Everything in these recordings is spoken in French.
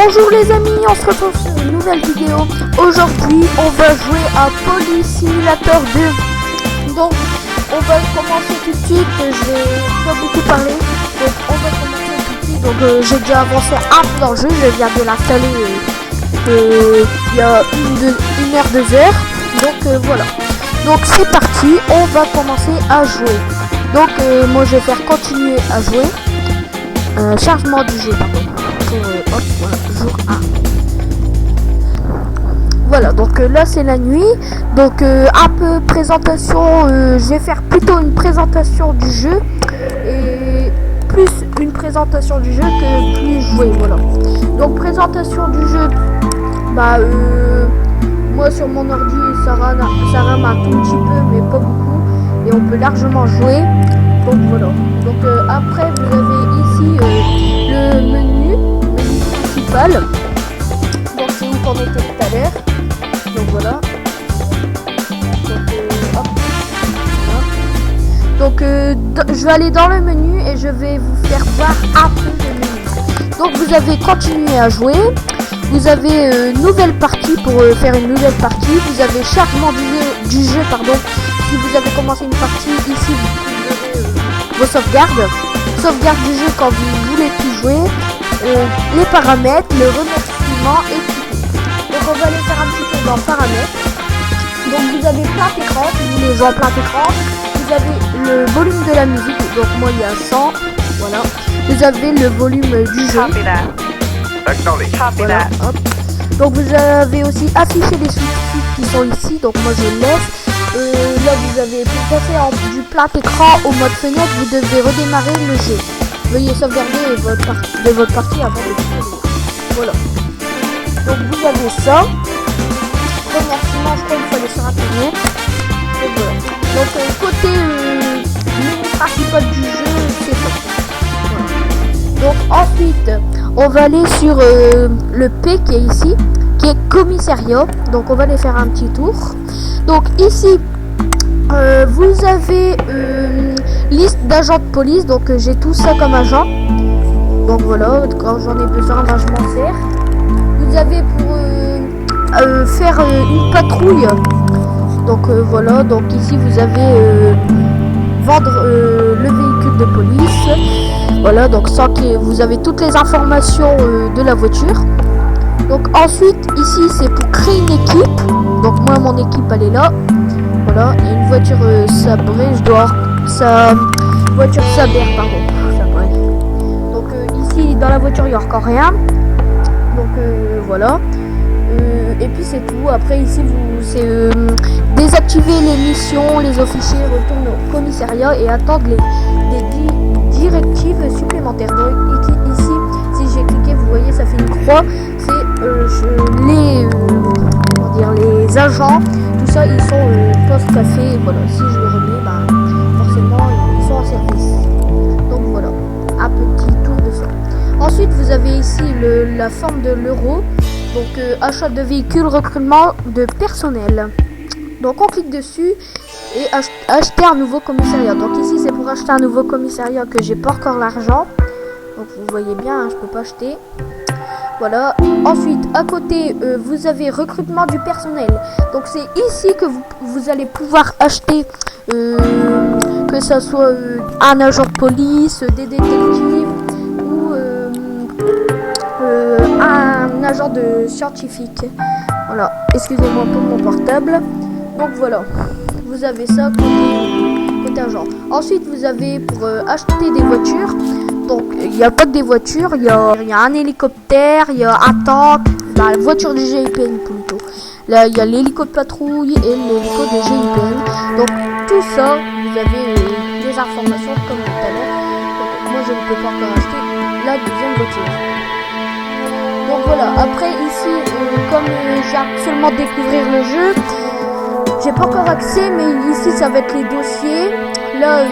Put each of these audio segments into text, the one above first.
Bonjour les amis, on se retrouve sur une nouvelle vidéo. Aujourd'hui, on va jouer à Police Simulator 2. Donc, on va commencer tout de suite. Je vais pas beaucoup parler. Donc, on va commencer tout de suite. Donc, j'ai déjà avancé un peu dans le jeu. Je viens de l'installer il y a une heure, 2 heures. Donc, voilà. Donc, c'est parti. On va commencer à jouer. Donc, moi, je vais faire continuer à jouer. Chargement du jeu, pardon. Hop, voilà, jour 1. Voilà, donc là c'est la nuit. Donc un peu présentation, je vais faire plutôt une présentation du jeu et plus une présentation du jeu que plus jouer, voilà. Donc présentation du jeu, bah moi sur mon ordi ça rame un tout petit peu mais pas beaucoup et on peut largement jouer. Donc voilà. Donc après vous avez ici le menu principal. Donc c'est où qu'on était tout à l'heure. Donc voilà. Donc hop. Voilà. Donc je vais aller dans le menu et je vais vous faire voir un peu le menu. Donc vous avez continué à jouer. Vous avez nouvelle partie pour faire une nouvelle partie. Vous avez chargement du jeu, pardon. Si vous avez commencé une partie ici, vous trouverez vos sauvegardes. Sauvegarde du jeu quand vous voulez plus jouer. Les paramètres, le remerciement et tout. Donc on va aller faire un petit peu dans paramètres. Donc vous avez plein d'écran, si vous voulez jouer en plein écran. Vous avez le volume de la musique, donc moi il y a 100, voilà. Vous avez le volume du jeu. Voilà, hop. Donc vous avez aussi affiché les sous-titres qui sont ici, donc moi je laisse. Là vous avez pour passer du plein écran au mode fenêtre, vous devez redémarrer le jeu. Veuillez sauvegarder votre partie avant de finir. Voilà. Donc vous avez ça. Remerciement, je crois qu'il faut aller sur internet. Et voilà. Donc côté menu principal du jeu, c'est ça. Voilà. Donc ensuite, on va aller sur le P qui est ici, qui est commissariat. Donc on va aller faire un petit tour. Donc ici, vous avez liste d'agents de police, donc j'ai tout ça comme agent. Donc voilà, quand j'en ai besoin, ben, je m'en sers. Vous avez pour faire une patrouille. Donc voilà, donc ici vous avez vendre le véhicule de police. Voilà, donc sans que vous avez toutes les informations de la voiture. Donc ensuite, ici c'est pour créer une équipe. Donc moi mon équipe elle est là. Voilà, il y a une voiture sabrée, voiture sabère, pardon, sabrée. Donc ici dans la voiture il n'y a encore rien. Donc voilà. Et puis c'est tout. Après ici c'est désactiver les missions, les officiers retournent au commissariat et attendre des directives supplémentaires. Donc ici si j'ai cliqué, vous voyez ça fait une croix. C'est les agents. Tout ça ils sont post-café, voilà, si je le remets, bah, forcément ils sont en service. Donc voilà, un petit tour de ça. Ensuite vous avez ici la forme de l'euro, donc achat de véhicules, recrutement de personnel. Donc on clique dessus et acheter un nouveau commissariat. Donc ici c'est pour acheter un nouveau commissariat que j'ai pas encore l'argent. Donc vous voyez bien, hein, je peux pas acheter. Voilà. Ensuite, à côté, vous avez recrutement du personnel. Donc c'est ici que vous allez pouvoir acheter, que ça soit un agent de police, des détectives ou un agent de scientifique. Voilà. Excusez-moi pour mon portable. Donc voilà. Vous avez ça côté agent. Ensuite, vous avez pour acheter des voitures. Donc il n'y a pas que des voitures, il y a un hélicoptère, il y a un tank, la voiture du GIPN plutôt. Là il y a l'hélico de patrouille et l'hélico de GIPN. Donc tout ça, vous avez des informations comme tout à l'heure. Donc moi je ne peux pas encore acheter la deuxième voiture. Donc voilà, après ici, comme j'ai absolument découvrir le jeu, j'ai pas encore accès, mais ici ça va être les dossiers. Là,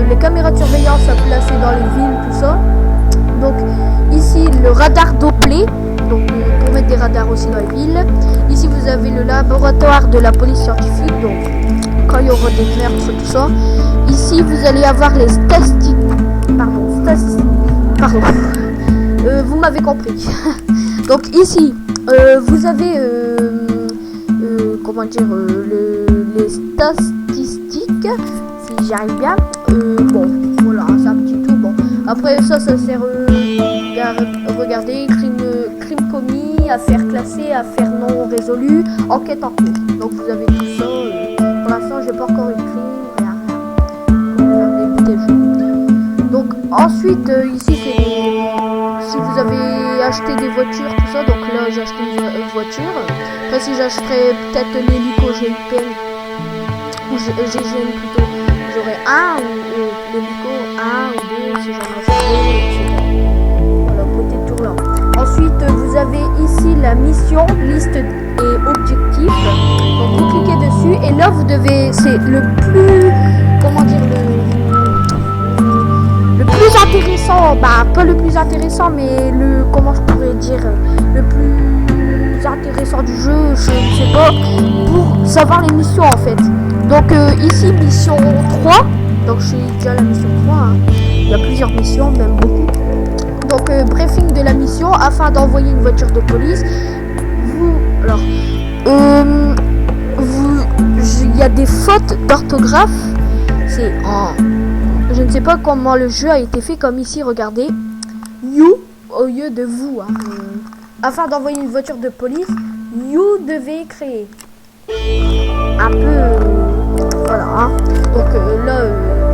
les caméras de surveillance à placer dans les villes, tout ça. Donc ici le radar Doppler, donc pour mettre des radars aussi dans les villes. Ici vous avez le laboratoire de la police scientifique, donc quand il y aura des meurtres, tout ça. Ici vous allez avoir les statistiques. Pardon. Vous m'avez compris. Donc ici, vous avez comment dire les statistiques, si j'y arrive bien. Bon, voilà, c'est un petit tout. Bon, après ça sert à regarder crime commis, affaires classées, affaires non résolues, enquête en cours. Donc vous avez tout ça. Pour l'instant, j'ai pas encore écrit rien. Débuter le jeu. Donc ensuite, ici c'est si vous avez acheté des voitures, tout ça. Donc là, j'ai acheté une voiture. Après, si j'achèterais peut-être l'hélico GUPN ou GGN plutôt, j'aurais un ou l'hélico 1 ou 2 si j'en achèterais, etc. Voilà, côté tour là. Ensuite, vous avez ici la mission, liste et objectifs. Donc vous cliquez dessus et là vous devez, c'est le plus, comment dire, le plus intéressant, bah pas le plus intéressant, mais le, comment je pourrais dire, le plus intéressant du jeu, je ne sais pas, pour savoir les missions en fait. Donc ici mission 3, donc je suis déjà à la mission 3, hein. Il y a plusieurs missions, même beaucoup. Donc briefing de la mission afin d'envoyer une voiture de police. Il y a des fautes d'orthographe. C'est en, je ne sais pas comment le jeu a été fait, comme ici, regardez, you au lieu de vous. Hein. Afin d'envoyer une voiture de police, you devez créer. Un peu, voilà. Hein. Donc là,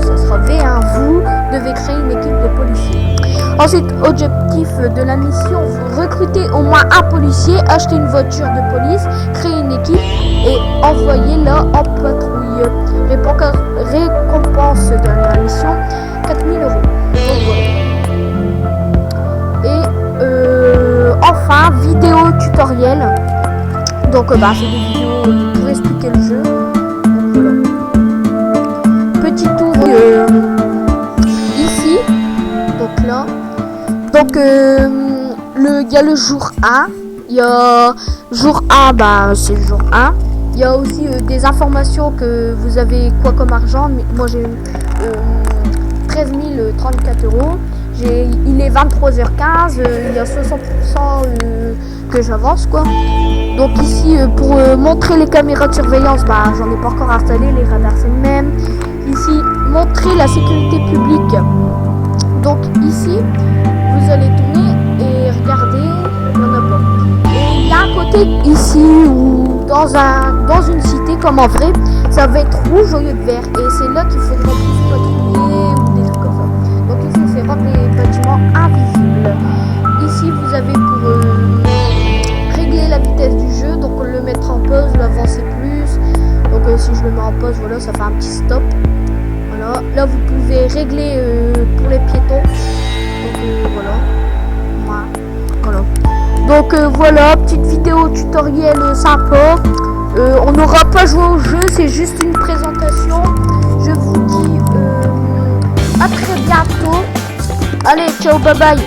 ça sera V. Hein. Vous devez créer une équipe de policiers. Ensuite, objectif de la mission, vous recrutez au moins un policier, achetez une voiture de police, créez une équipe et envoyez-la en patrouille. Récompense de la mission, 4 000 €. Et enfin, vidéo tutoriel. Donc c'est des vidéos pour expliquer le jeu. Donc, voilà. Petit tour ici. Donc là. Donc il y a le jour 1. Il y a jour 1, bah c'est le jour 1. Il y a aussi des informations que vous avez quoi comme argent. Moi j'ai 13 034 €. Il est 23h15. Il y a 60% que j'avance quoi. Donc ici pour montrer les caméras de surveillance, bah j'en ai pas encore installé. Les radars c'est le même. Ici montrer la sécurité publique. Donc ici vous allez tourner et regarder, il n'y en a pas. Et il y a un côté ici où dans une cité comme en vrai, ça va être rouge au lieu de vert. Et c'est là qu'il faudra plus patrouiller ou des trucs comme ça. Donc ici c'est rendre les bâtiments invisibles. Ici vous avez pour régler la vitesse du jeu, donc le mettre en pause, l'avancer plus. Donc si je le mets en pause, voilà, ça fait un petit stop. Voilà. Là vous pouvez régler pour les piétons. Donc voilà. Donc voilà, petite vidéo tutoriel sympa. On n'aura pas joué au jeu, c'est juste une présentation. Je vous dis à très bientôt. Allez, ciao, bye bye.